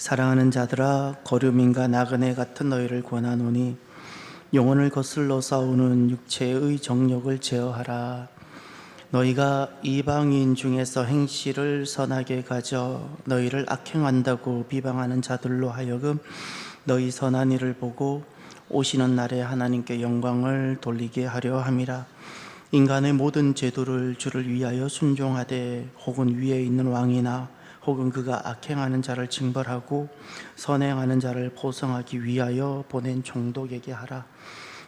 사랑하는 자들아, 거류민과 나그네 같은 너희를 권하노니 영혼을 거슬러 싸우는 육체의 정욕을 제어하라. 너희가 이방인 중에서 행실을 선하게 가져 너희를 악행한다고 비방하는 자들로 하여금 너희 선한 일을 보고 오시는 날에 하나님께 영광을 돌리게 하려 함이라. 인간의 모든 제도를 주를 위하여 순종하되 혹은 위에 있는 왕이나 혹은 그가 악행하는 자를 징벌하고 선행하는 자를 보성하기 위하여 보낸 총독에게 하라.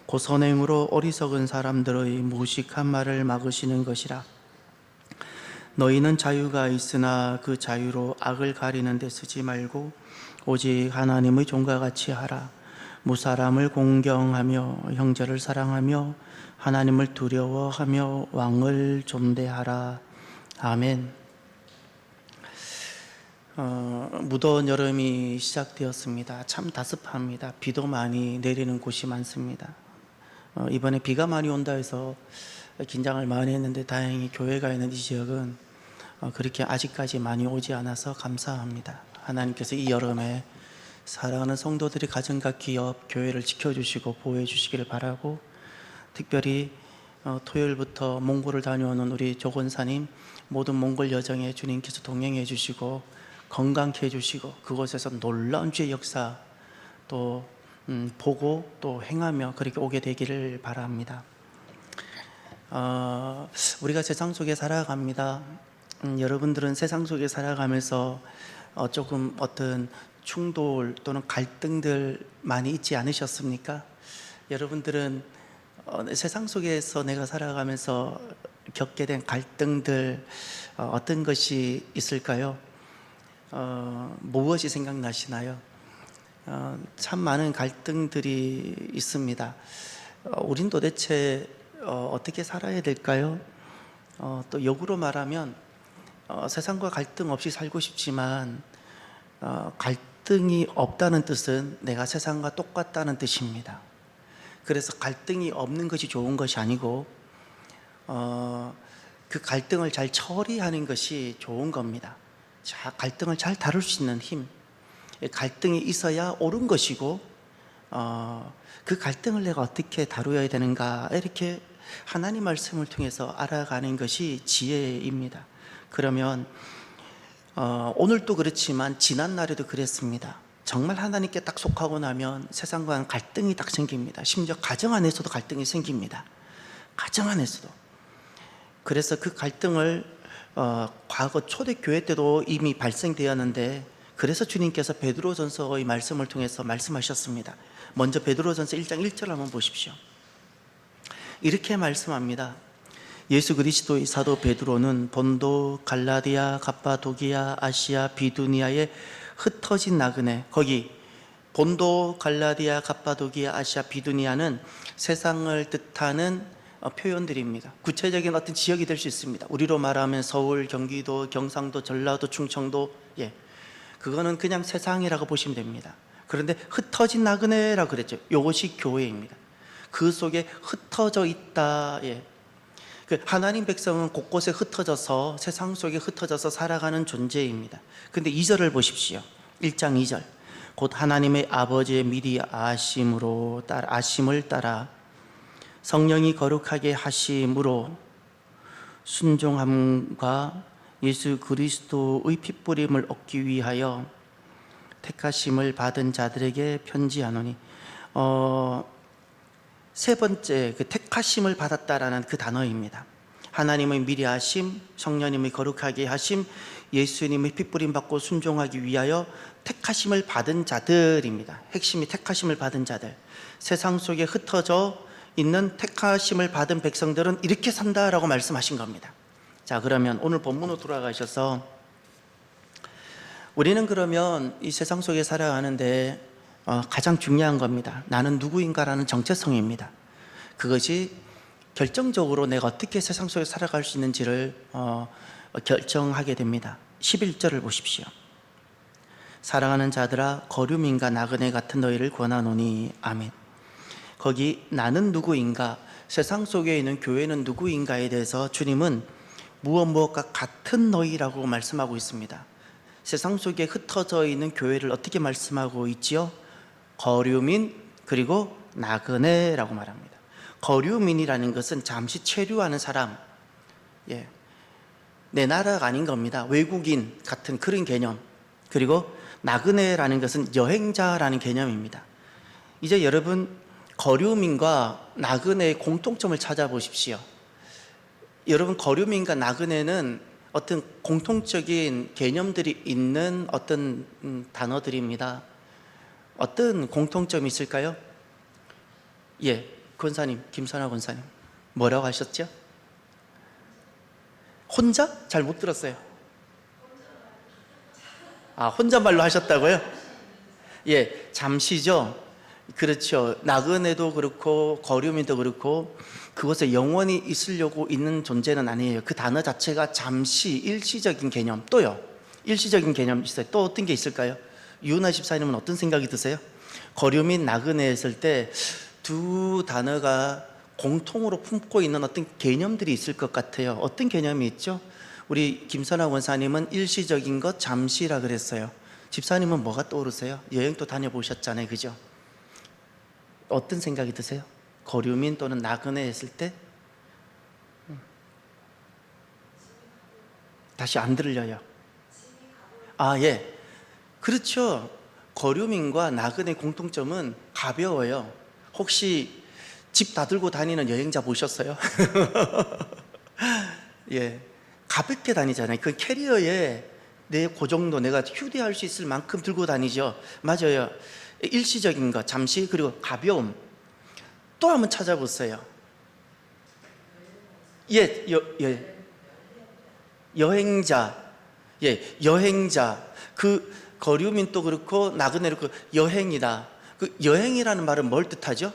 그 선행으로 어리석은 사람들의 무식한 말을 막으시는 것이라. 너희는 자유가 있으나 그 자유로 악을 가리는 데 쓰지 말고 오직 하나님의 종과 같이 하라. 무사람을 공경하며 형제를 사랑하며 하나님을 두려워하며 왕을 존대하라. 아멘. 무더운 여름이 시작되었습니다. 참 다습합니다. 비도 많이 내리는 곳이 많습니다. 이번에 비가 많이 온다 해서 긴장을 많이 했는데 다행히 교회가 있는 이 지역은 그렇게 아직까지 많이 오지 않아서 감사합니다. 하나님께서 이 여름에 사랑하는 성도들이 가정과 기업, 교회를 지켜주시고 보호해 주시기를 바라고, 특별히 토요일부터 몽골을 다녀오는 우리 조건사님 모든 몽골 여정에 주님께서 동행해 주시고 건강케 해주시고 그곳에서 놀라운 주의 역사 또 보고 또 행하며 그렇게 오게 되기를 바랍니다. 우리가 세상 속에 살아갑니다. 여러분들은 세상 속에 살아가면서 조금 어떤 충돌 또는 갈등들 많이 있지 않으셨습니까? 여러분들은 세상 속에서 내가 살아가면서 겪게 된 갈등들 어떤 것이 있을까요? 무엇이 생각나시나요? 참 많은 갈등들이 있습니다. 우린 도대체 어떻게 살아야 될까요? 또 역으로 말하면 세상과 갈등 없이 살고 싶지만 갈등이 없다는 뜻은 내가 세상과 똑같다는 뜻입니다. 그래서 갈등이 없는 것이 좋은 것이 아니고 그 갈등을 잘 처리하는 것이 좋은 겁니다. 자, 갈등을 잘 다룰 수 있는 힘, 갈등이 있어야 옳은 것이고 그 갈등을 내가 어떻게 다루어야 되는가 이렇게 하나님 말씀을 통해서 알아가는 것이 지혜입니다. 그러면 오늘도 그렇지만 지난날에도 그랬습니다. 정말 하나님께 딱 속하고 나면 세상과는 갈등이 딱 생깁니다. 심지어 가정 안에서도 갈등이 생깁니다. 가정 안에서도. 그래서 그 갈등을 과거 초대교회 때도 이미 발생되었는데, 그래서 주님께서 베드로전서의 말씀을 통해서 말씀하셨습니다. 먼저 베드로전서 1장 1절 한번 보십시오. 이렇게 말씀합니다. 예수 그리스도의 사도 베드로는 본도, 갈라디아, 갑바도기아, 아시아, 비두니아에 흩어진 나그네, 거기 본도, 갈라디아, 갑바도기아, 아시아, 비두니아는 세상을 뜻하는 표현들입니다. 구체적인 어떤 지역이 될 수 있습니다. 우리로 말하면 서울, 경기도, 경상도, 전라도, 충청도, 그거는 그냥 세상이라고 보시면 됩니다. 그런데 흩어진 나그네라고 그랬죠. 이것이 교회입니다. 그 속에 흩어져 있다. 그 하나님 백성은 곳곳에 흩어져서 세상 속에 흩어져서 살아가는 존재입니다. 근데 2절을 보십시오. 1장 2절. 곧 하나님의 아버지의 미리 아심을 따라 성령이 거룩하게 하심으로 순종함과 예수 그리스도의 핏부림을 얻기 위하여 택하심을 받은 자들에게 편지하노니, 세 번째 그 택하심을 받았다라는 그 단어입니다. 하나님의 미리 하심, 성령님의 거룩하게 하심, 예수님의 핏부림 받고 순종하기 위하여 택하심을 받은 자들입니다. 핵심이 택하심을 받은 자들. 세상 속에 흩어져 있는 택하심을 받은 백성들은 이렇게 산다라고 말씀하신 겁니다. 자, 그러면 오늘 본문으로 돌아가셔서 우리는 그러면 이 세상 속에 살아가는데 가장 중요한 겁니다. 나는 누구인가라는 정체성입니다. 그것이 결정적으로 내가 어떻게 세상 속에 살아갈 수 있는지를 결정하게 됩니다. 11절을 보십시오. 사랑하는 자들아, 거류민과 나그네 같은 너희를 권하노니. 아멘. 거기 나는 누구인가, 세상 속에 있는 교회는 누구인가에 대해서 주님은 무엇과 같은 너희라고 말씀하고 있습니다. 세상 속에 흩어져 있는 교회를 어떻게 말씀하고 있지요? 거류민 그리고 나그네라고 말합니다. 거류민이라는 것은 잠시 체류하는 사람, 예, 내 나라가 아닌 겁니다. 외국인 같은 그런 개념. 그리고 나그네라는 것은 여행자라는 개념입니다. 이제 여러분, 거류민과 나그네의 공통점을 찾아보십시오. 여러분, 거류민과 나그네는 어떤 공통적인 개념들이 있는 어떤 단어들입니다. 어떤 공통점이 있을까요? 예, 권사님, 김선아 권사님, 뭐라고 하셨죠? 혼자? 잘 못 들었어요. 아, 혼잣말로 하셨다고요? 예, 잠시죠. 그렇죠. 나그네도 그렇고 거류민도 그렇고 그것에 영원히 있으려고 있는 존재는 아니에요. 그 단어 자체가 잠시, 일시적인 개념. 또요, 일시적인 개념 있어요. 또 어떤 게 있을까요? 유은아 집사님은 어떤 생각이 드세요? 거류민, 나그네 했을 때 두 단어가 공통으로 품고 있는 어떤 개념들이 있을 것 같아요. 어떤 개념이 있죠? 우리 김선아 원사님은 일시적인 것, 잠시라 그랬어요. 집사님은 뭐가 떠오르세요? 여행도 다녀보셨잖아요, 그죠? 어떤 생각이 드세요? 거류민 또는 나그네 했을 때? 다시 안 들려요. 아, 예. 그렇죠. 거류민과 나그네 공통점은 가벼워요. 혹시 집 다 들고 다니는 여행자 보셨어요? 예. 가볍게 다니잖아요. 그 캐리어에 내 그 정도 내가 휴대할 수 있을 만큼 들고 다니죠. 맞아요. 일시적인 것, 잠시, 그리고 가벼움. 또 한번 찾아보세요. 예, 여행자. 예, 여행자. 그 거류민도 그렇고 나그네도 그 여행이다. 그 여행이라는 말은 뭘 뜻하죠?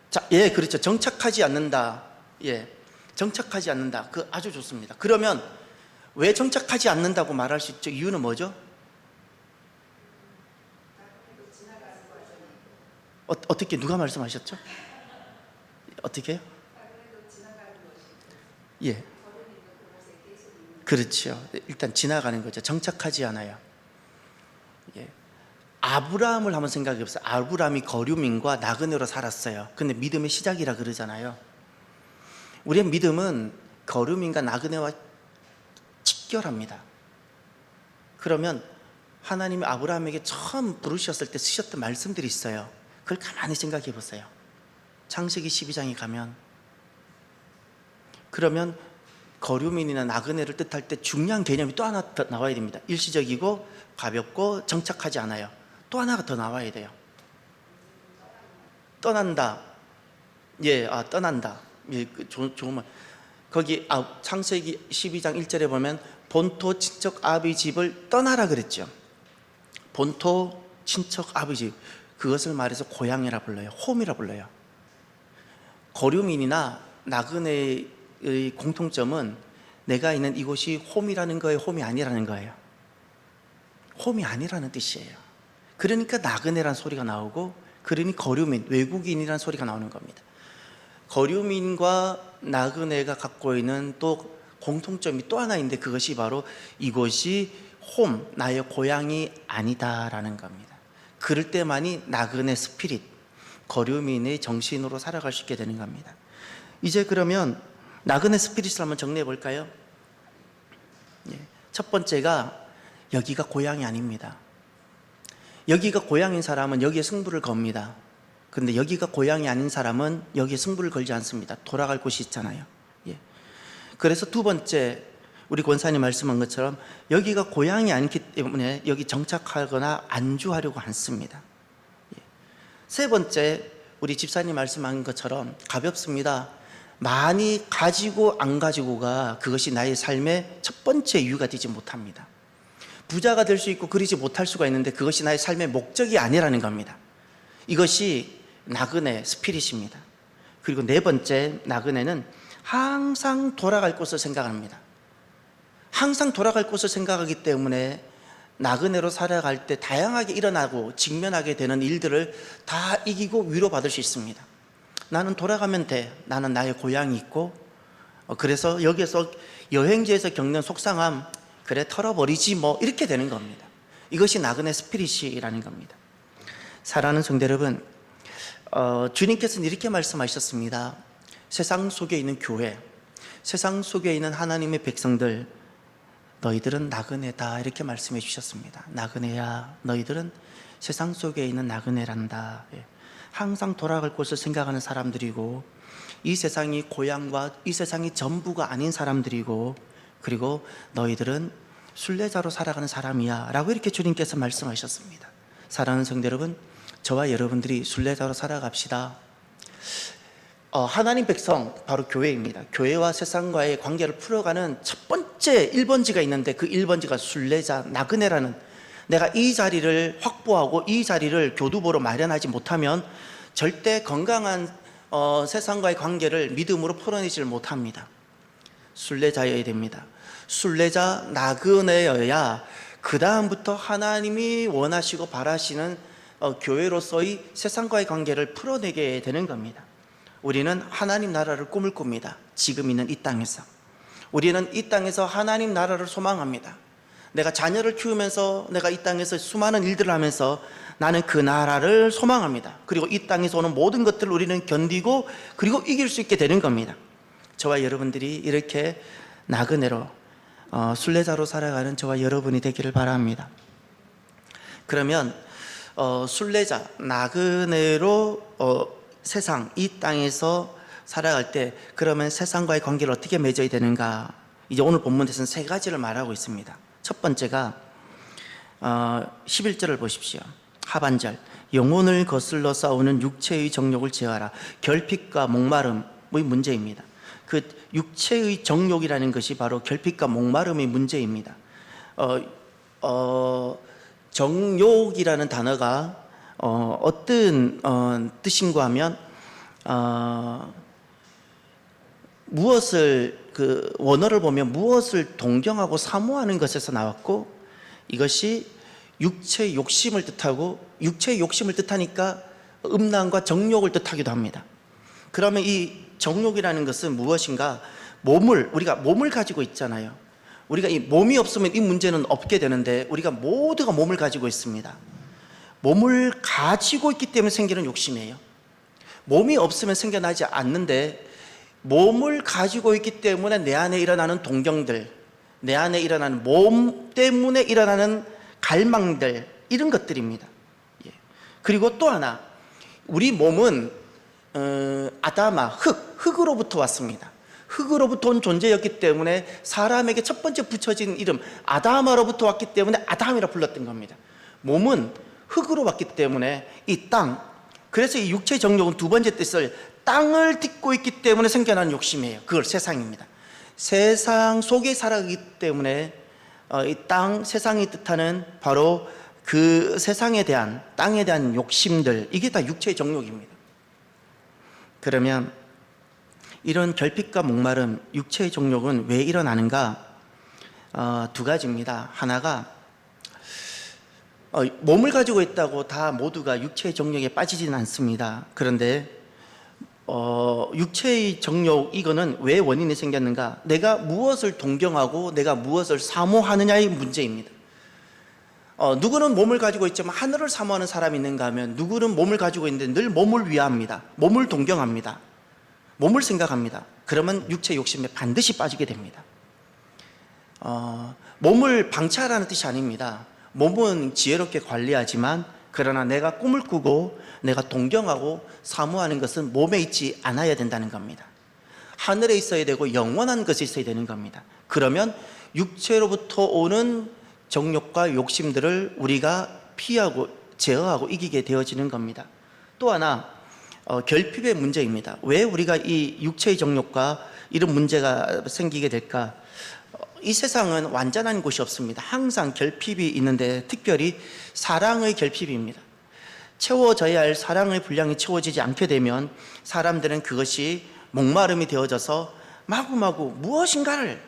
자, 예, 그렇죠. 정착하지 않는다. 예, 정착하지 않는다. 그 아주 좋습니다. 그러면 왜 정착하지 않는다고 말할 수 있죠? 이유는 뭐죠? 어떻게 누가 말씀하셨죠? 어떻게 해요? 예, 그렇죠. 일단 지나가는 거죠. 정착하지 않아요. 예. 아브라함을 한번 생각해 보세요. 아브라함이 거류민과 나그네로 살았어요. 근데 믿음의 시작이라 그러잖아요. 우리의 믿음은 거류민과 나그네와 직결합니다. 그러면 하나님이 아브라함에게 처음 부르셨을 때 쓰셨던 말씀들이 있어요. 그걸 가만히 생각해 보세요. 창세기 12장에 가면, 그러면 거류민이나 나그네를 뜻할 때 중요한 개념이 또 하나 더 나와야 됩니다. 일시적이고 가볍고 정착하지 않아요. 또 하나가 더 나와야 돼요. 떠난다. 예, 떠난다. 예, 좋은 말. 거기 창세기 12장 1절에 보면 본토 친척 아비 집을 떠나라 그랬죠. 본토 친척 아비 집, 그것을 말해서 고향이라 불러요. 홈이라 불러요. 거류민이나 나그네의 공통점은 내가 있는 이곳이 홈이라는 거예요, 홈이 아니라는 거예요? 홈이 아니라는 뜻이에요. 그러니까 나그네란 소리가 나오고, 그러니 거류민, 외국인이라는 소리가 나오는 겁니다. 거류민과 나그네가 갖고 있는 또 공통점이 또 하나 있는데, 그것이 바로 이곳이 홈, 나의 고향이 아니다라는 겁니다. 그럴 때만이 나그네 스피릿, 거류민의 정신으로 살아갈 수 있게 되는 겁니다. 이제 그러면 나그네 스피릿을 한번 정리해 볼까요? 예. 첫 번째가 여기가 고향이 아닙니다. 여기가 고향인 사람은 여기에 승부를 겁니다. 그런데 여기가 고향이 아닌 사람은 여기에 승부를 걸지 않습니다. 돌아갈 곳이 있잖아요. 예. 그래서 두 번째, 우리 권사님 말씀한 것처럼 여기가 고향이 아니기 때문에 여기 정착하거나 안주하려고 않습니다. 예. 세 번째, 우리 집사님 말씀한 것처럼 가볍습니다. 많이 가지고 안 가지고가 그것이 나의 삶의 첫 번째 이유가 되지 못합니다. 부자가 될 수 있고 그러지 못할 수가 있는데 그것이 나의 삶의 목적이 아니라는 겁니다. 이것이 나그네 스피릿입니다. 그리고 네 번째, 나그네는 항상 돌아갈 곳을 생각합니다. 항상 돌아갈 곳을 생각하기 때문에 나그네로 살아갈 때 다양하게 일어나고 직면하게 되는 일들을 다 이기고 위로받을 수 있습니다. 나는 돌아가면 돼. 나는 나의 고향이 있고, 그래서 여기에서 여행지에서 겪는 속상함, 그래 털어버리지 뭐 이렇게 되는 겁니다. 이것이 나그네 스피릿이라는 겁니다. 사랑하는 성도 여러분, 주님께서는 이렇게 말씀하셨습니다. 세상 속에 있는 교회, 세상 속에 있는 하나님의 백성들, 너희들은 나그네다 이렇게 말씀해 주셨습니다. 나그네야, 너희들은 세상 속에 있는 나그네란다. 항상 돌아갈 곳을 생각하는 사람들이고, 이 세상이 고향과 이 세상이 전부가 아닌 사람들이고, 그리고 너희들은 순례자로 살아가는 사람이야 라고 이렇게 주님께서 말씀하셨습니다. 사랑하는 성도 여러분, 저와 여러분들이 순례자로 살아갑시다. 하나님 백성, 바로 교회입니다. 교회와 세상과의 관계를 풀어가는 첫 번째 1번지가 있는데, 그 1번지가 순례자, 나그네라는, 내가 이 자리를 확보하고 이 자리를 교두보로 마련하지 못하면 절대 건강한 세상과의 관계를 믿음으로 풀어내질 못합니다. 순례자여야 됩니다. 순례자, 나그네여야 그 다음부터 하나님이 원하시고 바라시는 교회로서의 세상과의 관계를 풀어내게 되는 겁니다. 우리는 하나님 나라를 꿈을 꿉니다. 지금 있는 이 땅에서. 우리는 이 땅에서 하나님 나라를 소망합니다. 내가 자녀를 키우면서, 내가 이 땅에서 수많은 일들을 하면서 나는 그 나라를 소망합니다. 그리고 이 땅에서 오는 모든 것들을 우리는 견디고 그리고 이길 수 있게 되는 겁니다. 저와 여러분들이 이렇게 나그네로 순례자로 살아가는 저와 여러분이 되기를 바랍니다. 그러면 순례자, 나그네로 세상, 이 땅에서 살아갈 때 그러면 세상과의 관계를 어떻게 맺어야 되는가? 이제 오늘 본문에서는 3가지를 말하고 있습니다. 첫 번째가 11절을 보십시오. 하반절, 영혼을 거슬러 싸우는 육체의 정욕을 제어하라. 결핍과 목마름의 문제입니다. 그 육체의 정욕이라는 것이 바로 결핍과 목마름의 문제입니다. 정욕이라는 단어가 어떤 뜻인가 하면 무엇을, 그 원어를 보면 무엇을 동경하고 사모하는 것에서 나왔고, 이것이 육체의 욕심을 뜻하고, 육체의 욕심을 뜻하니까 음란과 정욕을 뜻하기도 합니다. 그러면 이 정욕이라는 것은 무엇인가? 우리가 몸을 가지고 있잖아요. 우리가 이 몸이 없으면 이 문제는 없게 되는데, 우리가 모두가 몸을 가지고 있습니다. 몸을 가지고 있기 때문에 생기는 욕심이에요. 몸이 없으면 생겨나지 않는데, 몸을 가지고 있기 때문에 내 안에 일어나는 동경들, 내 안에 일어나는 몸 때문에 일어나는 갈망들, 이런 것들입니다. 그리고 또 하나, 우리 몸은 아다마, 흙으로부터 왔습니다. 흙으로부터 온 존재였기 때문에 사람에게 첫 번째 붙여진 이름 아담으로부터 왔기 때문에 아담이라 불렀던 겁니다. 몸은 흙으로 왔기 때문에 이 땅, 그래서 이 육체의 정욕은 두 번째 뜻을 땅을 딛고 있기 때문에 생겨나는 욕심이에요. 그걸 세상입니다. 세상 속에 살아가기 때문에 이 땅, 세상이 뜻하는 바로 그 세상에 대한, 땅에 대한 욕심들, 이게 다 육체의 정욕입니다. 그러면 이런 결핍과 목마름, 육체의 정욕은 왜 일어나는가? 2가지입니다. 하나가 몸을 가지고 있다고 다 모두가 육체의 정욕에 빠지지는 않습니다. 그런데 육체의 정욕, 이거는 왜 원인이 생겼는가? 내가 무엇을 동경하고 내가 무엇을 사모하느냐의 문제입니다. 누구는 몸을 가지고 있지만 하늘을 사모하는 사람이 있는가 하면, 누구는 몸을 가지고 있는데 늘 몸을 위합니다. 몸을 동경합니다. 몸을 생각합니다. 그러면 육체 욕심에 반드시 빠지게 됩니다. 몸을 방치하라는 뜻이 아닙니다. 몸은 지혜롭게 관리하지만, 그러나 내가 꿈을 꾸고 내가 동경하고 사모하는 것은 몸에 있지 않아야 된다는 겁니다. 하늘에 있어야 되고 영원한 것이 있어야 되는 겁니다. 그러면 육체로부터 오는 정욕과 욕심들을 우리가 피하고 제어하고 이기게 되어지는 겁니다. 또 하나, 결핍의 문제입니다. 왜 우리가 이 육체의 정욕과 이런 문제가 생기게 될까? 이 세상은 완전한 곳이 없습니다. 항상 결핍이 있는데, 특별히 사랑의 결핍입니다. 채워져야 할 사랑의 분량이 채워지지 않게 되면 사람들은 그것이 목마름이 되어져서 마구마구 무엇인가를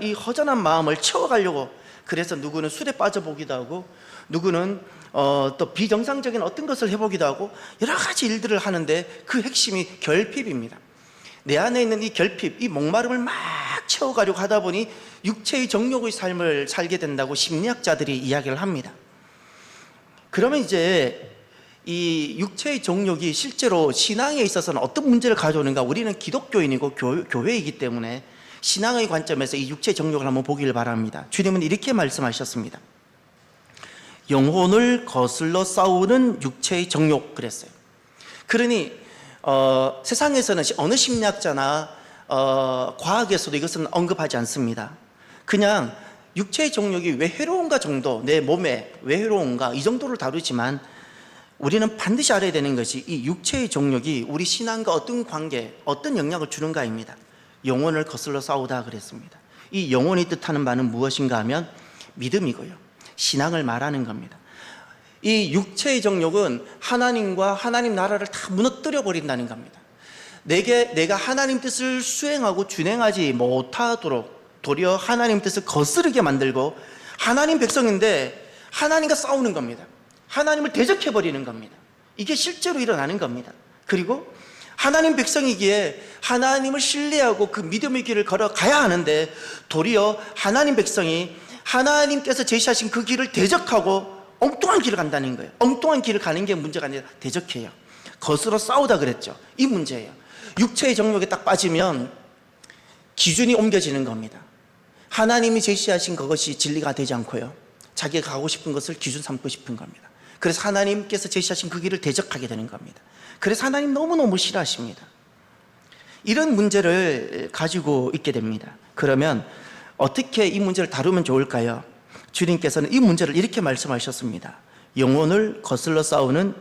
이 허전한 마음을 채워가려고, 그래서 누구는 술에 빠져보기도 하고, 누구는 또 비정상적인 어떤 것을 해보기도 하고, 여러 가지 일들을 하는데 그 핵심이 결핍입니다. 내 안에 있는 이 결핍, 이 목마름을 막 채워가려고 하다 보니 육체의 정욕의 삶을 살게 된다고 심리학자들이 이야기를 합니다. 그러면 이제 이 육체의 정욕이 실제로 신앙에 있어서는 어떤 문제를 가져오는가? 우리는 기독교인이고 교회이기 때문에 신앙의 관점에서 이 육체의 정욕을 한번 보기를 바랍니다. 주님은 이렇게 말씀하셨습니다. 영혼을 거슬러 싸우는 육체의 정욕 그랬어요. 그러니 세상에서는 어느 심리학자나 과학에서도 이것은 언급하지 않습니다. 그냥 육체의 정욕이 왜 해로운가 정도, 내 몸에 왜 해로운가 이 정도를 다루지만 우리는 반드시 알아야 되는 것이 이 육체의 정욕이 우리 신앙과 어떤 관계, 어떤 영향을 주는가입니다. 영혼을 거슬러 싸우다 그랬습니다. 이 영혼이 뜻하는 바는 무엇인가 하면 믿음이고요, 신앙을 말하는 겁니다. 이 육체의 정욕은 하나님과 하나님 나라를 다 무너뜨려 버린다는 겁니다. 내가 하나님 뜻을 수행하고 준행하지 못하도록 도리어 하나님 뜻을 거스르게 만들고, 하나님 백성인데 하나님과 싸우는 겁니다. 하나님을 대적해 버리는 겁니다. 이게 실제로 일어나는 겁니다. 그리고 하나님 백성이기에 하나님을 신뢰하고 그 믿음의 길을 걸어가야 하는데 도리어 하나님 백성이 하나님께서 제시하신 그 길을 대적하고 엉뚱한 길을 간다는 거예요. 엉뚱한 길을 가는 게 문제가 아니라 대적해요. 거스러 싸우다 그랬죠. 이 문제예요. 육체의 정욕에 딱 빠지면 기준이 옮겨지는 겁니다. 하나님이 제시하신 그것이 진리가 되지 않고요, 자기가 가고 싶은 것을 기준 삼고 싶은 겁니다. 그래서 하나님께서 제시하신 그 길을 대적하게 되는 겁니다. 그래서 하나님 너무너무 싫어하십니다. 이런 문제를 가지고 있게 됩니다. 그러면 어떻게 이 문제를 다루면 좋을까요? 주님께서는 이 문제를 이렇게 말씀하셨습니다. 영혼을 거슬러 싸우는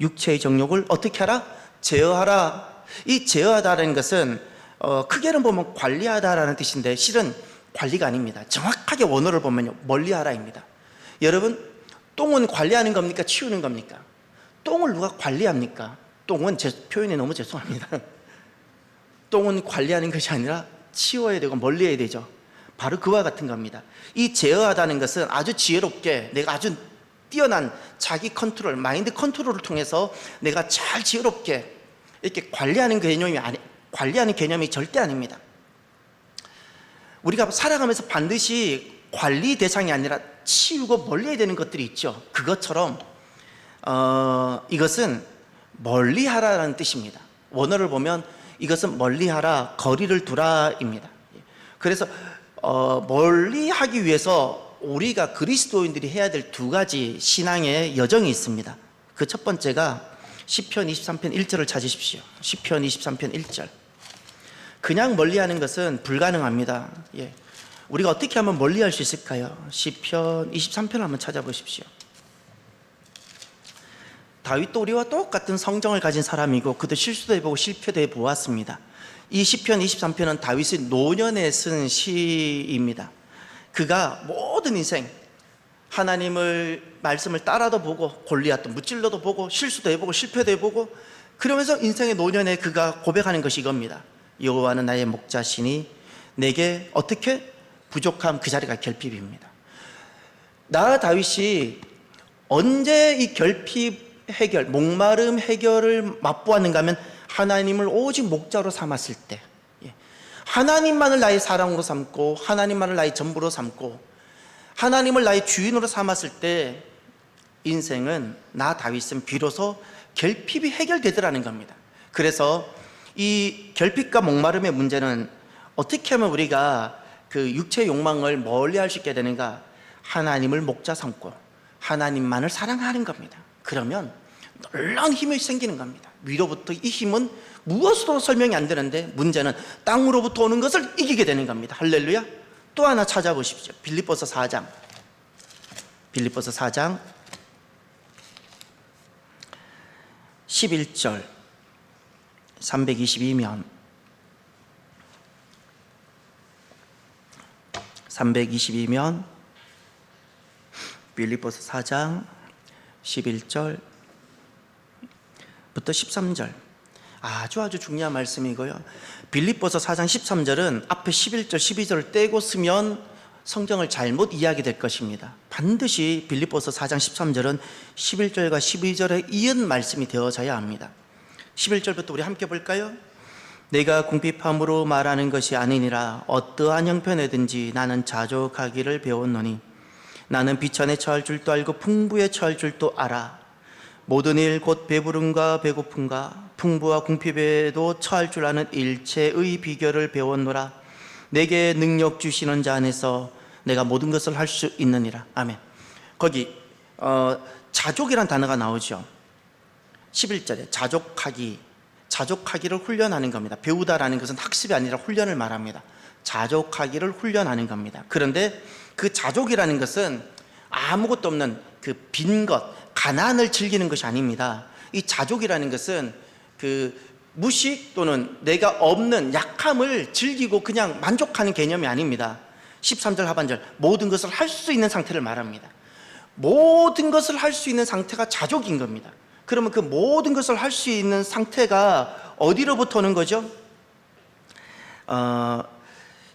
육체의 정욕을 어떻게 하라? 제어하라. 이 제어하다라는 것은 크게는 보면 관리하다라는 뜻인데 실은 관리가 아닙니다. 정확하게 원어를 보면요, 멀리하라입니다. 여러분, 똥은 관리하는 겁니까? 치우는 겁니까? 똥을 누가 관리합니까? 똥은 제 표현이 너무 죄송합니다. 똥은 관리하는 것이 아니라 치워야 되고 멀리해야 되죠. 바로 그와 같은 겁니다. 이 제어하다는 것은 아주 지혜롭게 내가 아주 뛰어난 자기 컨트롤, 마인드 컨트롤을 통해서 내가 잘 지혜롭게 이렇게 관리하는 개념이 절대 아닙니다. 우리가 살아가면서 반드시 관리 대상이 아니라 치우고 멀리해야 되는 것들이 있죠. 그것처럼 이것은 멀리하라라는 뜻입니다. 원어를 보면 이것은 멀리하라, 거리를 두라입니다. 그래서 멀리하기 위해서 우리가 그리스도인들이 해야 될 두 가지 신앙의 여정이 있습니다. 그 첫 번째가 시편 23편 1절을 찾으십시오. 시편 23편 1절. 그냥 멀리하는 것은 불가능합니다. 우리가 어떻게 하면 멀리할 수 있을까요? 시편 23편을 한번 찾아보십시오. 다윗도 우리와 똑같은 성정을 가진 사람이고 그도 실수도 해보고 실패도 해보았습니다. 이 시편 23편은 다윗의 노년에 쓴 시입니다. 그가 모든 인생 하나님을 말씀을 따라도 보고 골리앗도 무찔러도 보고 실수도 해보고 실패도 해보고 그러면서 인생의 노년에 그가 고백하는 것이 이겁니다. 여호와는 나의 목자시니 내게 어떻게 부족함 그 자리가 결핍입니다. 나 다윗이 언제 이 결핍 해결, 목마름 해결을 맛보았는가 하면 하나님을 오직 목자로 삼았을 때, 하나님만을 나의 사랑으로 삼고 하나님만을 나의 전부로 삼고 하나님을 나의 주인으로 삼았을 때 인생은 나 다윗은 비로소 결핍이 해결되더라는 겁니다. 그래서 이 결핍과 목마름의 문제는 어떻게 하면 우리가 그 육체의 욕망을 멀리할 수 있게 되는가? 하나님을 목자 삼고 하나님만을 사랑하는 겁니다. 그러면 놀라운 힘이 생기는 겁니다. 위로부터 이 힘은 무엇으로 설명이 안 되는데 문제는 땅으로부터 오는 것을 이기게 되는 겁니다. 할렐루야. 또 하나 찾아보십시오. 빌립보서 4장 11절 322면 빌립보서 4장 11절부터 13절 아주 중요한 말씀이고요. 빌립보서 4장 13절은 앞에 11절 12절을 떼고 쓰면 성경을 잘못 이야기될 것입니다. 반드시 빌립보서 4장 13절은 11절과 12절에 이은 말씀이 되어져야 합니다. 11절부터 우리 함께 볼까요? 내가 궁핍함으로 말하는 것이 아니니라. 어떠한 형편에든지 나는 자족하기를 배웠노니 나는 비천에 처할 줄도 알고 풍부에 처할 줄도 알아. 모든 일 곧 배부름과 배고픔과 풍부와 궁핍에도 처할 줄 아는 일체의 비결을 배웠노라. 내게 능력 주시는 자 안에서 내가 모든 것을 할 수 있느니라. 아멘. 거기 자족이란 단어가 나오죠. 11절에 자족하기를 훈련하는 겁니다. 배우다라는 것은 학습이 아니라 훈련을 말합니다. 자족하기를 훈련하는 겁니다. 그런데 그 자족이라는 것은 아무것도 없는 그 빈 것, 가난을 즐기는 것이 아닙니다. 이 자족이라는 것은 그 무식 또는 내가 없는 약함을 즐기고 그냥 만족하는 개념이 아닙니다. 13절 하반절, 모든 것을 할 수 있는 상태를 말합니다. 모든 것을 할 수 있는 상태가 자족인 겁니다. 그러면 그 모든 것을 할 수 있는 상태가 어디로부터 오는 거죠?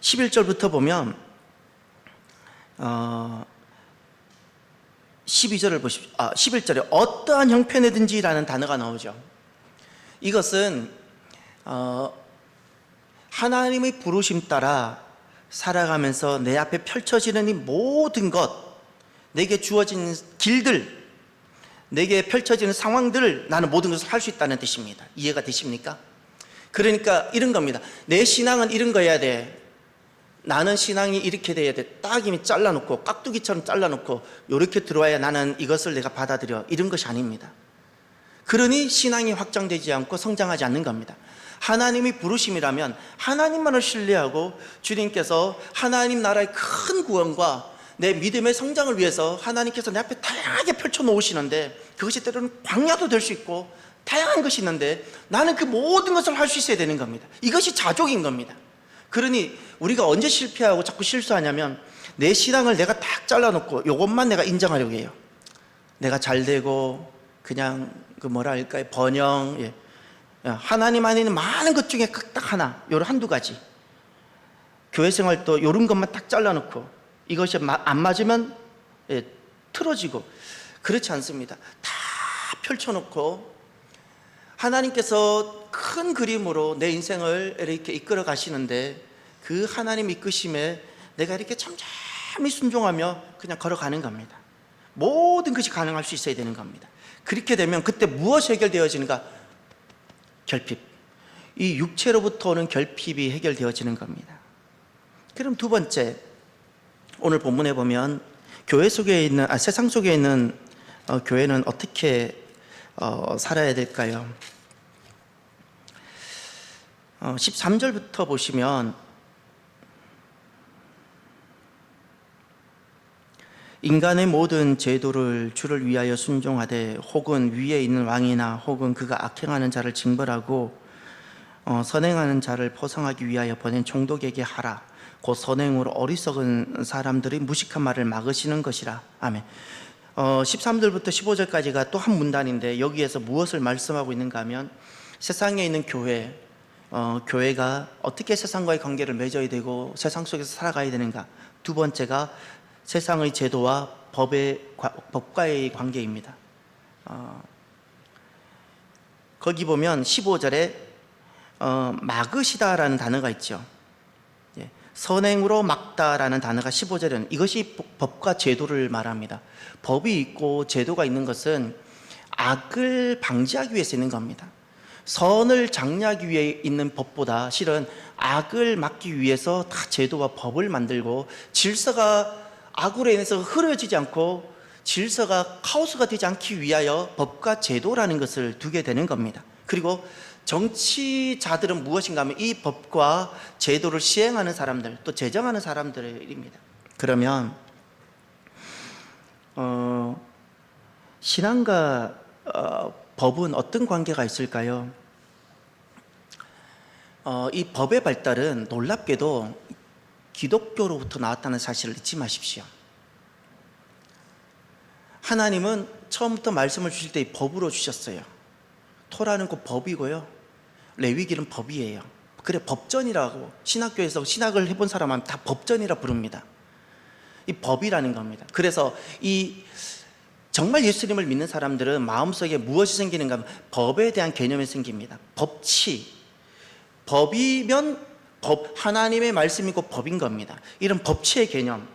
11절부터 보면 12절을 보십시오. 11절에 어떠한 형편이든지라는 단어가 나오죠. 이것은 하나님의 부르심 따라 살아가면서 내 앞에 펼쳐지는 이 모든 것, 내게 주어진 길들, 내게 펼쳐지는 상황들을 나는 모든 것을 할 수 있다는 뜻입니다. 이해가 되십니까? 그러니까 이런 겁니다. 내 신앙은 이런 거여야 돼. 나는 신앙이 이렇게 돼야 돼. 딱이미 잘라놓고 깍두기처럼 잘라놓고 이렇게 들어와야 나는 이것을 내가 받아들여. 이런 것이 아닙니다. 그러니 신앙이 확장되지 않고 성장하지 않는 겁니다. 하나님이 부르심이라면 하나님만을 신뢰하고 주님께서 하나님 나라의 큰 구원과 내 믿음의 성장을 위해서 하나님께서 내 앞에 다양하게 펼쳐놓으시는데, 그것이 때로는 광야도 될 수 있고 다양한 것이 있는데 나는 그 모든 것을 할 수 있어야 되는 겁니다. 이것이 자족인 겁니다. 그러니 우리가 언제 실패하고 자꾸 실수하냐면, 내 신앙을 내가 딱 잘라놓고 이것만 내가 인정하려고 해요. 내가 잘 되고 그냥 그 뭐라 할까요, 번영, 하나님 안에 있는 많은 것 중에 딱 하나, 요런 한두 가지, 교회 생활도 요런 것만 딱 잘라놓고 이것이 안 맞으면 틀어지고, 그렇지 않습니다. 다 펼쳐놓고 하나님께서 큰 그림으로 내 인생을 이렇게 이끌어 가시는데, 그 하나님 이끄심에 내가 이렇게 잠잠히 순종하며 그냥 걸어가는 겁니다. 모든 것이 가능할 수 있어야 되는 겁니다. 그렇게 되면 그때 무엇이 해결되어지는가? 결핍. 이 육체로부터 오는 결핍이 해결되어지는 겁니다. 그럼 두 번째, 오늘 본문에 보면 교회 속에 있는 세상 속에 있는 교회는 어떻게 살아야 될까요? 13절부터 보시면 인간의 모든 제도를 주를 위하여 순종하되 혹은 위에 있는 왕이나 혹은 그가 악행하는 자를 징벌하고 선행하는 자를 포상하기 위하여 보낸 총독에게 하라. 곧 선행으로 어리석은 사람들이 무식한 말을 막으시는 것이라. 아멘. 13절부터 15절까지가 또 한 문단인데, 여기에서 무엇을 말씀하고 있는가 하면, 세상에 있는 교회가 어떻게 세상과의 관계를 맺어야 되고 세상 속에서 살아가야 되는가. 두 번째가 세상의 제도와 법과의 관계입니다. 거기 보면 15절에 막으시다라는 단어가 있죠. 선행으로 막다라는 단어가 15절에는, 이것이 법과 제도를 말합니다. 법이 있고 제도가 있는 것은 악을 방지하기 위해서 있는 겁니다. 선을 장려하기 위해 있는 법보다 실은 악을 막기 위해서 다 제도와 법을 만들고, 질서가 악으로 인해서 흐려지지 않고 질서가 카오스가 되지 않기 위하여 법과 제도라는 것을 두게 되는 겁니다. 그리고 정치자들은 무엇인가 하면 이 법과 제도를 시행하는 사람들, 또 제정하는 사람들의 일입니다. 그러면 신앙과 법은 어떤 관계가 있을까요? 이 법의 발달은 놀랍게도 기독교로부터 나왔다는 사실을 잊지 마십시오. 하나님은 처음부터 말씀을 주실 때 법으로 주셨어요. 토라는 곧 법이고요, 레위기는 법이에요. 그래, 법전이라고 신학교에서 신학을 해본 사람은 다 법전이라 부릅니다. 이 법이라는 겁니다. 그래서 이 정말 예수님을 믿는 사람들은 마음속에 무엇이 생기는가 하면 법에 대한 개념이 생깁니다. 법치, 법이면 하나님의 말씀이고 법인 겁니다. 이런 법치의 개념,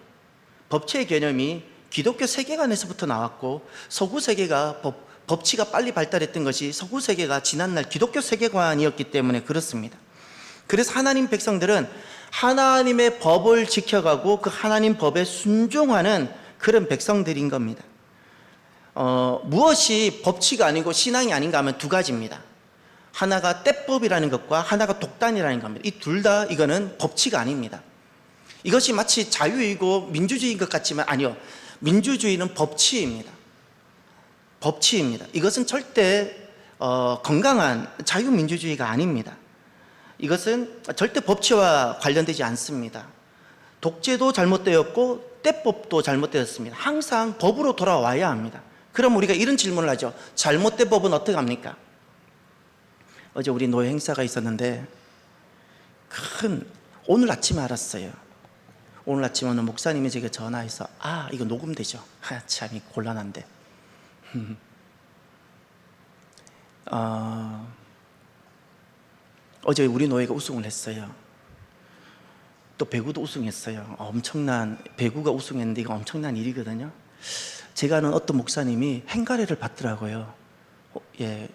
법치의 개념이 기독교 세계관에서부터 나왔고, 서구 세계가 법치가 빨리 발달했던 것이 서구 세계가 지난날 기독교 세계관이었기 때문에 그렇습니다. 그래서 하나님 백성들은 하나님의 법을 지켜가고 그 하나님 법에 순종하는 그런 백성들인 겁니다. 무엇이 법치가 아니고 신앙이 아닌가 하면 두 가지입니다. 하나가 떼법이라는 것과 하나가 독단이라는 겁니다. 이 둘 다 이거는 법치가 아닙니다. 이것이 마치 자유이고 민주주의인 것 같지만 아니요. 민주주의는 법치입니다. 법치입니다. 이것은 절대 건강한 자유민주주의가 아닙니다. 이것은 절대 법치와 관련되지 않습니다. 독재도 잘못되었고 떼법도 잘못되었습니다. 항상 법으로 돌아와야 합니다. 그럼 우리가 이런 질문을 하죠. 잘못된 법은 어떻게 합니까? 어제 우리 노예 행사가 있었는데 오늘 아침에 알았어요. 오늘 아침에 어느 목사님이 제게 전화해서 이거 녹음되죠. 참 곤란한데. 어제 우리 노예가 우승을 했어요. 또 배구도 우승했어요. 엄청난, 배구가 우승했는데 이거 엄청난 일이거든요. 제가 아는 어떤 목사님이 행가래를 받더라고요. 예,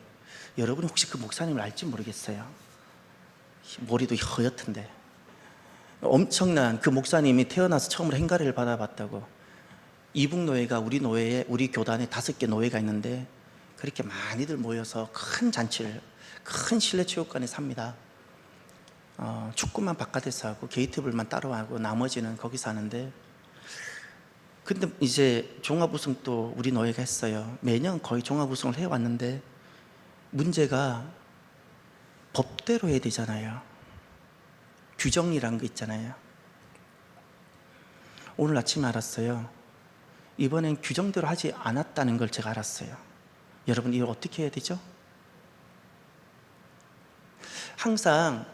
여러분이 혹시 그 목사님을 알지 모르겠어요. 머리도 허옇던데 엄청난 그 목사님이 태어나서 처음으로 행가래를 받아봤다고. 이북 노예가 우리 교단에 5개 노예가 있는데 그렇게 많이들 모여서 큰 잔치를, 큰 실내 체육관에서 합니다. 축구만 바깥에서 하고 게이트볼만 따로 하고 나머지는 거기서 하는데, 근데 이제 종합우승 또 우리 노예가 했어요. 매년 거의 종합우승을 해왔는데 문제가 법대로 해야 되잖아요. 규정이란 거 있잖아요. 오늘 아침에 알았어요. 이번엔 규정대로 하지 않았다는 걸 제가 알았어요. 여러분, 이걸 어떻게 해야 되죠? 항상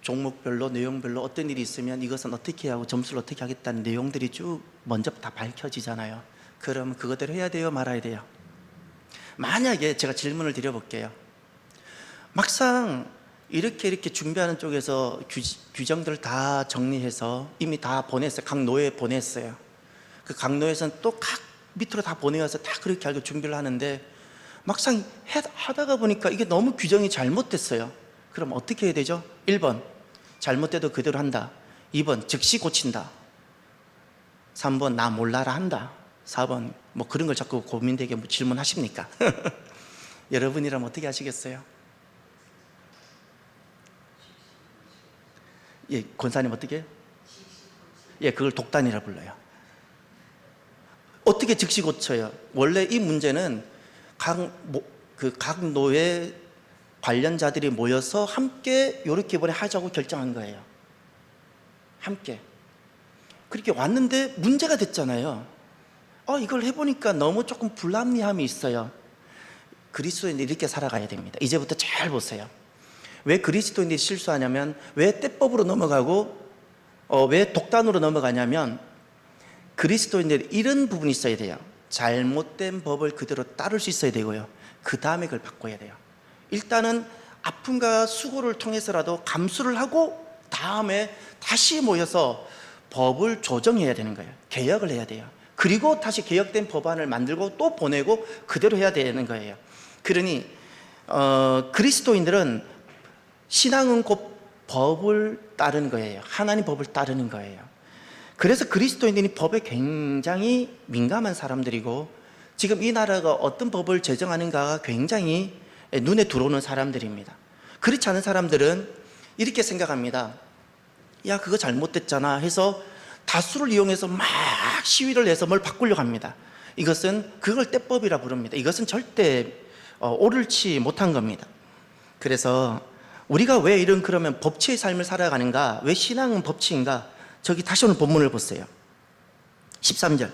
종목별로 내용별로 어떤 일이 있으면 이것은 어떻게 하고 점수를 어떻게 하겠다는 내용들이 쭉 먼저 다 밝혀지잖아요. 그럼 그거대로 해야 돼요, 말아야 돼요? 만약에 제가 질문을 드려볼게요. 막상 이렇게 준비하는 쪽에서 규정들을 다 정리해서 이미 다 보냈어요. 각 노예에 보냈어요. 그 각 노예에서는 또 각 밑으로 다 보내와서 다 그렇게 알고 준비를 하는데 막상 하다가 보니까 이게 너무 규정이 잘못됐어요. 그럼 어떻게 해야 되죠? 1번, 잘못돼도 그대로 한다. 2번, 즉시 고친다. 3번, 나 몰라라 한다. 4번, 그런 걸 자꾸 고민되게 질문하십니까? 여러분이라면 어떻게 하시겠어요? 예, 권사님 어떻게? 예, 그걸 독단이라 불러요. 어떻게 즉시 고쳐요? 원래 이 문제는 각 노예 관련자들이 모여서 함께 이렇게 이번에 하자고 결정한 거예요. 함께. 그렇게 왔는데 문제가 됐잖아요. 이걸 해보니까 너무 조금 불합리함이 있어요. 그리스도인들이 이렇게 살아가야 됩니다. 이제부터 잘 보세요. 왜 그리스도인들이 실수하냐면, 왜 떼법으로 넘어가고 왜 독단으로 넘어가냐면, 그리스도인들이 이런 부분이 있어야 돼요. 잘못된 법을 그대로 따를 수 있어야 되고요. 그 다음에 그걸 바꿔야 돼요. 일단은 아픔과 수고를 통해서라도 감수를 하고 다음에 다시 모여서 법을 조정해야 되는 거예요. 개혁을 해야 돼요. 그리고 다시 개혁된 법안을 만들고 또 보내고 그대로 해야 되는 거예요. 그러니 그리스도인들은 신앙은 곧 법을 따르는 거예요. 하나님 법을 따르는 거예요. 그래서 그리스도인들이 법에 굉장히 민감한 사람들이고, 지금 이 나라가 어떤 법을 제정하는가가 굉장히 눈에 들어오는 사람들입니다. 그렇지 않은 사람들은 이렇게 생각합니다. 야, 그거 잘못됐잖아 해서 다수를 이용해서 막 시위를 해서 뭘 바꾸려고 합니다. 이것은 그걸 떼법이라 부릅니다. 이것은 절대 옳지 못한 겁니다. 그래서 우리가 왜 그러면 법치의 삶을 살아가는가? 왜 신앙은 법치인가? 저기 다시 오늘 본문을 보세요. 13절.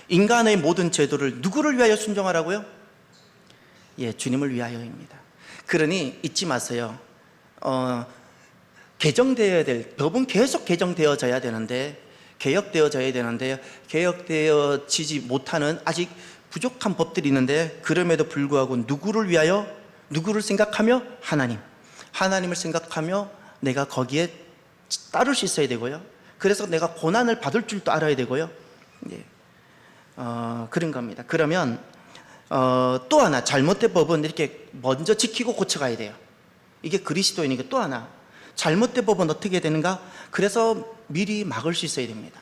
인간의 모든 제도를 누구를 위하여 순종하라고요? 예, 주님을 위하여입니다. 그러니 잊지 마세요. 개정되어야 될 법은 계속 개정되어져야 되는데, 개혁되어져야 되는데 개혁되어지지 못하는 아직 부족한 법들이 있는데, 그럼에도 불구하고 누구를 위하여? 누구를 생각하며? 하나님. 하나님을 생각하며 내가 거기에 따를 수 있어야 되고요. 그래서 내가 고난을 받을 줄도 알아야 되고요. 예. 그런 겁니다. 그러면 또 하나 잘못된 법은 이렇게 먼저 지키고 고쳐가야 돼요. 이게 그리스도인이고, 또 하나 잘못된 법은 어떻게 되는가? 그래서 미리 막을 수 있어야 됩니다.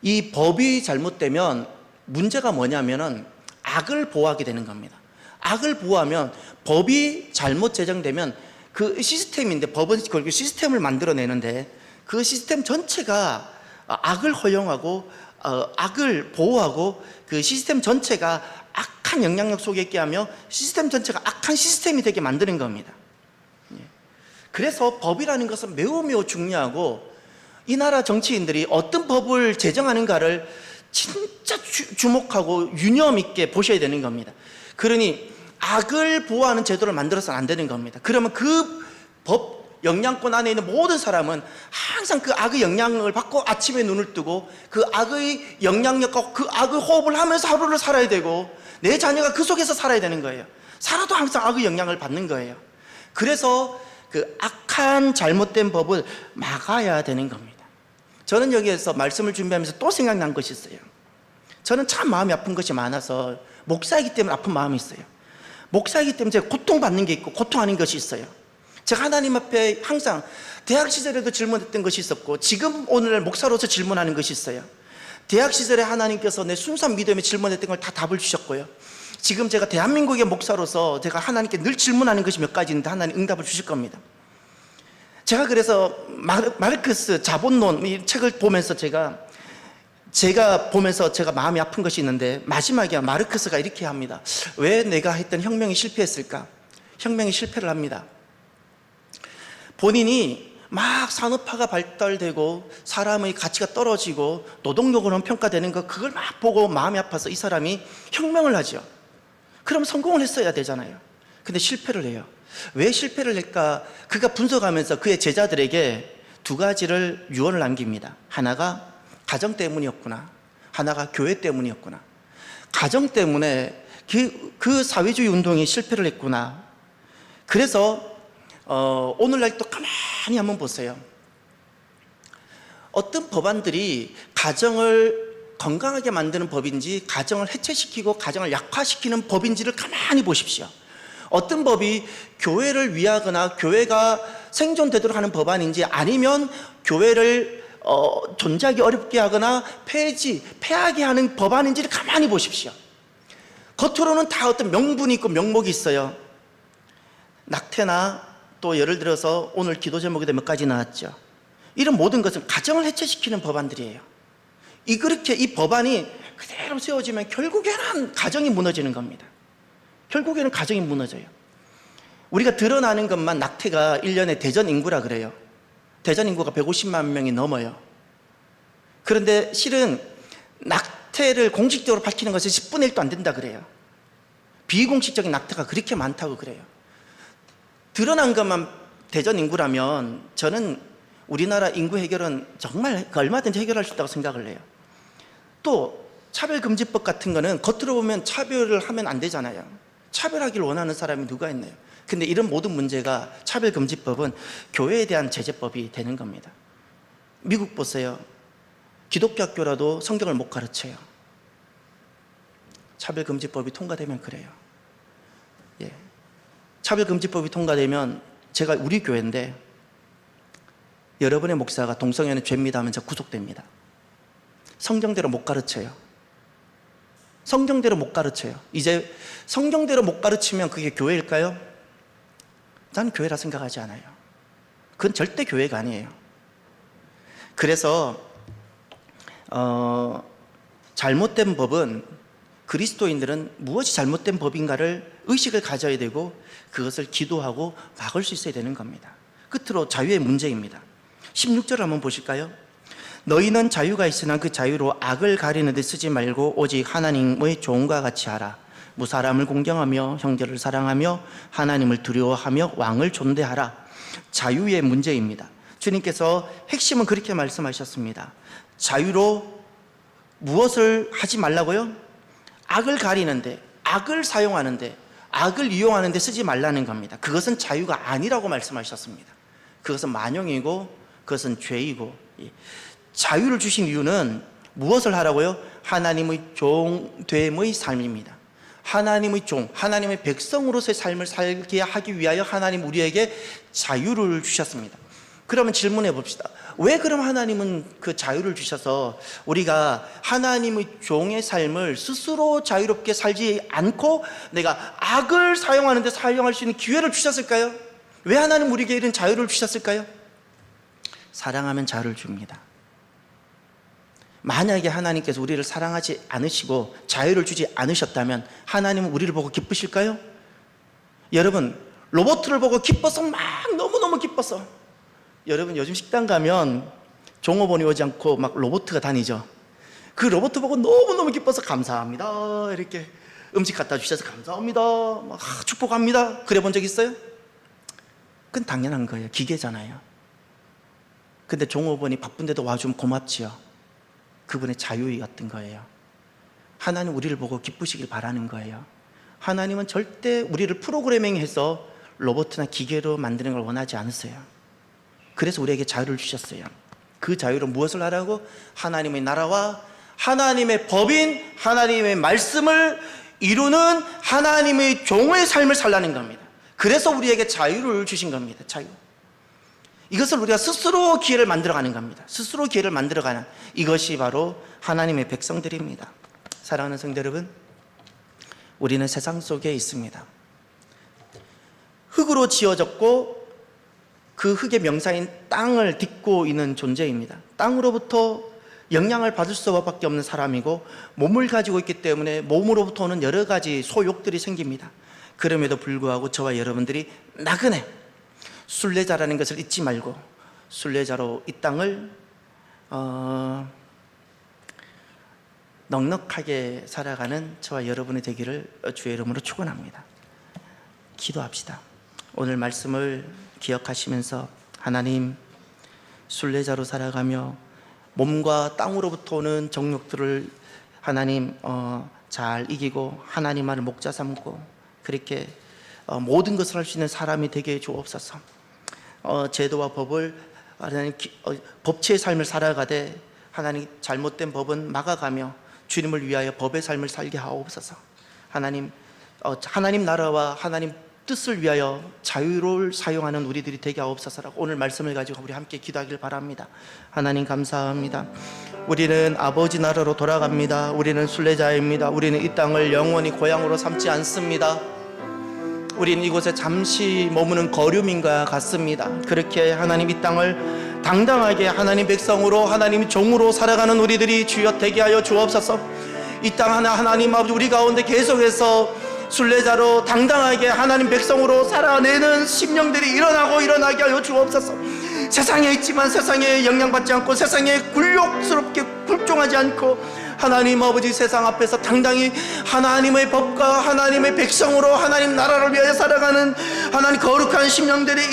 이 법이 잘못되면 문제가 뭐냐면은 악을 보호하게 되는 겁니다. 악을 보호하면, 법이 잘못 제정되면 그 시스템인데, 법은 결국 시스템을 만들어내는데 그 시스템 전체가 악을 허용하고 악을 보호하고 그 시스템 전체가 악한 영향력 속에 있게 하며 시스템 전체가 악한 시스템이 되게 만드는 겁니다. 그래서 법이라는 것은 매우 매우 중요하고, 이 나라 정치인들이 어떤 법을 제정하는가를 진짜 주목하고 유념 있게 보셔야 되는 겁니다. 그러니 악을 보호하는 제도를 만들어서는 안 되는 겁니다. 그러면 그 법 영향권 안에 있는 모든 사람은 항상 그 악의 영향을 받고 아침에 눈을 뜨고 그 악의 영향력과 그 악의 호흡을 하면서 하루를 살아야 되고, 내 자녀가 그 속에서 살아야 되는 거예요. 살아도 항상 악의 영향을 받는 거예요. 그래서 그 악한 잘못된 법을 막아야 되는 겁니다. 저는 여기에서 말씀을 준비하면서 또 생각난 것이 있어요. 저는 참 마음이 아픈 것이 많아서, 목사이기 때문에 아픈 마음이 있어요. 목사이기 때문에 제가 고통받는 게 있고 고통하는 것이 있어요. 제가 하나님 앞에 항상 대학 시절에도 질문했던 것이 있었고, 지금 오늘날 목사로서 질문하는 것이 있어요. 대학 시절에 하나님께서 내 순수한 믿음에 질문했던 걸 다 답을 주셨고요. 지금 제가 대한민국의 목사로서 제가 하나님께 늘 질문하는 것이 몇 가지 있는데 하나님 응답을 주실 겁니다. 제가 그래서 마르크스 자본론 이 책을 보면서 제가 보면서 제가 마음이 아픈 것이 있는데, 마지막에 마르크스가 이렇게 합니다. 왜 내가 했던 혁명이 실패했을까? 혁명이 실패를 합니다. 본인이 막 산업화가 발달되고 사람의 가치가 떨어지고 노동력으로 평가되는 거, 그걸 막 보고 마음이 아파서 이 사람이 혁명을 하죠. 그럼 성공을 했어야 되잖아요. 근데 실패를 해요. 왜 실패를 했을까? 그가 분석하면서 그의 제자들에게 두 가지를 유언을 남깁니다. 하나가 가정 때문이었구나, 하나가 교회 때문이었구나. 가정 때문에 그 사회주의 운동이 실패를 했구나. 그래서 오늘날 또 가만히 한번 보세요. 어떤 법안들이 가정을 건강하게 만드는 법인지, 가정을 해체시키고 가정을 약화시키는 법인지를 가만히 보십시오. 어떤 법이 교회를 위하거나 교회가 생존되도록 하는 법안인지, 아니면 교회를 존재하기 어렵게 하거나 폐하게 하는 법안인지를 가만히 보십시오. 겉으로는 다 어떤 명분이 있고 명목이 있어요. 낙태나 또 예를 들어서 오늘 기도 제목에도 몇 가지 나왔죠. 이런 모든 것은 가정을 해체시키는 법안들이에요. 그렇게 이 법안이 그대로 세워지면 결국에는 가정이 무너지는 겁니다. 결국에는 가정이 무너져요. 우리가 드러나는 것만 낙태가 1년에 대전 인구라 그래요. 대전 인구가 150만 명이 넘어요. 그런데 실은 낙태를 공식적으로 밝히는 것은 10분의 1도 안 된다 그래요. 비공식적인 낙태가 그렇게 많다고 그래요. 드러난 것만 대전 인구라면 저는 우리나라 인구 해결은 정말 얼마든지 해결할 수 있다고 생각을 해요. 또 차별금지법 같은 거는 겉으로 보면 차별을 하면 안 되잖아요. 차별하기를 원하는 사람이 누가 있나요? 근데 이런 모든 문제가, 차별금지법은 교회에 대한 제재법이 되는 겁니다. 미국 보세요. 기독교 학교라도 성경을 못 가르쳐요. 차별금지법이 통과되면 그래요. 예. 차별금지법이 통과되면, 제가 우리 교회인데 여러분의 목사가 동성애는 죄입니다 하면 저 구속됩니다. 성경대로 못 가르쳐요. 성경대로 못 가르쳐요. 이제 성경대로 못 가르치면 그게 교회일까요? 난 교회라 생각하지 않아요. 그건 절대 교회가 아니에요. 그래서 잘못된 법은, 그리스도인들은 무엇이 잘못된 법인가를 의식을 가져야 되고 그것을 기도하고 막을 수 있어야 되는 겁니다. 끝으로 자유의 문제입니다. 16절을 한번 보실까요? 너희는 자유가 있으나 그 자유로 악을 가리는 데 쓰지 말고 오직 하나님의 종과 같이 하라. 무사람을 공경하며 형제를 사랑하며 하나님을 두려워하며 왕을 존대하라. 자유의 문제입니다. 주님께서 핵심은 그렇게 말씀하셨습니다. 자유로 무엇을 하지 말라고요? 악을 가리는데, 악을 사용하는데, 악을 이용하는 데 쓰지 말라는 겁니다. 그것은 자유가 아니라고 말씀하셨습니다. 그것은 만용이고 그것은 죄이고, 자유를 주신 이유는 무엇을 하라고요? 하나님의 종됨의 삶입니다. 하나님의 종, 하나님의 백성으로서의 삶을 살게 하기 위하여 하나님 우리에게 자유를 주셨습니다. 그러면 질문해 봅시다. 왜 그럼 하나님은 그 자유를 주셔서 우리가 하나님의 종의 삶을 스스로 자유롭게 살지 않고 내가 악을 사용하는 데 사용할 수 있는 기회를 주셨을까요? 왜 하나님 우리에게 이런 자유를 주셨을까요? 사랑하면 자유를 줍니다. 만약에 하나님께서 우리를 사랑하지 않으시고 자유를 주지 않으셨다면 하나님은 우리를 보고 기쁘실까요? 여러분, 로봇을 보고 기뻐서 막 너무너무 기뻐서, 여러분 요즘 식당 가면 종업원이 오지 않고 막 로봇가 다니죠. 그 로봇 보고 너무너무 기뻐서 감사합니다 이렇게 음식 갖다 주셔서 감사합니다 막 축복합니다 그래 본 적 있어요? 그건 당연한 거예요. 기계잖아요. 근데 종업원이 바쁜데도 와주면 고맙지요. 그분의 자유의 같은 거예요. 하나님 우리를 보고 기쁘시길 바라는 거예요. 하나님은 절대 우리를 프로그래밍해서 로봇이나 기계로 만드는 걸 원하지 않으세요. 그래서 우리에게 자유를 주셨어요. 그 자유로 무엇을 하라고? 하나님의 나라와 하나님의 법인 하나님의 말씀을 이루는 하나님의 종의 삶을 살라는 겁니다. 그래서 우리에게 자유를 주신 겁니다. 자유. 이것을 우리가 스스로 기회를 만들어가는 겁니다. 스스로 기회를 만들어가는, 이것이 바로 하나님의 백성들입니다. 사랑하는 성도 여러분, 우리는 세상 속에 있습니다. 흙으로 지어졌고 그 흙의 명사인 땅을 딛고 있는 존재입니다. 땅으로부터 영향을 받을 수밖에 없는 사람이고 몸을 가지고 있기 때문에 몸으로부터 오는 여러 가지 소욕들이 생깁니다. 그럼에도 불구하고 저와 여러분들이 나그네 순례자라는 것을 잊지 말고 순례자로 이 땅을 넉넉하게 살아가는 저와 여러분이 되기를 주의 이름으로 축원합니다. 기도합시다. 오늘 말씀을 기억하시면서 하나님, 순례자로 살아가며 몸과 땅으로부터 오는 정욕들을 하나님 잘 이기고 하나님만을 목자 삼고 그렇게 모든 것을 할 수 있는 사람이 되게 주옵소서. 제도와 법을 하나님 법치의 삶을 살아가되 하나님 잘못된 법은 막아가며 주님을 위하여 법의 삶을 살게 하옵소서. 하나님 하나님 나라와 하나님 뜻을 위하여 자유를 사용하는 우리들이 되게 하옵소서라고 오늘 말씀을 가지고 우리 함께 기도하길 바랍니다. 하나님 감사합니다. 우리는 아버지 나라로 돌아갑니다. 우리는 순례자입니다. 우리는 이 땅을 영원히 고향으로 삼지 않습니다. 우리는 이곳에 잠시 머무는 거류민과 같습니다. 그렇게 하나님 이 땅을 당당하게 하나님 백성으로 하나님 종으로 살아가는 우리들이 주여 되게 하여 주옵소서. 이 땅 하나님 아버지 우리 가운데 계속해서 순례자로 당당하게 하나님 백성으로 살아내는 심령들이 일어나게 하여 주옵소서. 세상에 있지만 세상에 영향받지 않고 세상에 굴욕스럽게 굴종하지 않고 하나님 아버지 세상 앞에서 당당히 하나님의 법과 하나님의 백성으로 하나님 나라를 위하여 살아가는 하나님 거룩한 심령들이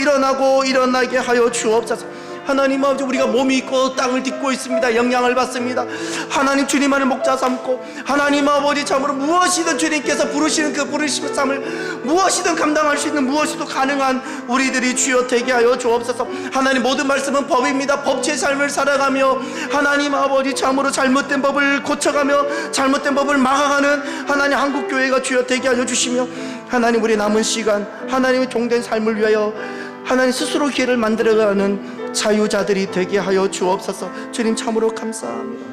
일어나게 하여 주옵소서. 하나님 아버지 우리가 몸이 있고 땅을 딛고 있습니다. 영향을 받습니다. 하나님 주님만을 목자 삼고 하나님 아버지 참으로 무엇이든 주님께서 부르시는 그 부르심의 삶을 무엇이든 감당할 수 있는 무엇이도 가능한 우리들이 주여 되게 하여 주옵소서. 하나님 모든 말씀은 법입니다. 법치의 삶을 살아가며 하나님 아버지 참으로 잘못된 법을 고쳐가며 잘못된 법을 막아가는 하나님 한국교회가 주여 되게 하여 주시며 하나님 우리 남은 시간 하나님의 종된 삶을 위하여 하나님 스스로 기회를 만들어가는 자유자들이 되게 하여 주옵소서. 주님 참으로 감사합니다.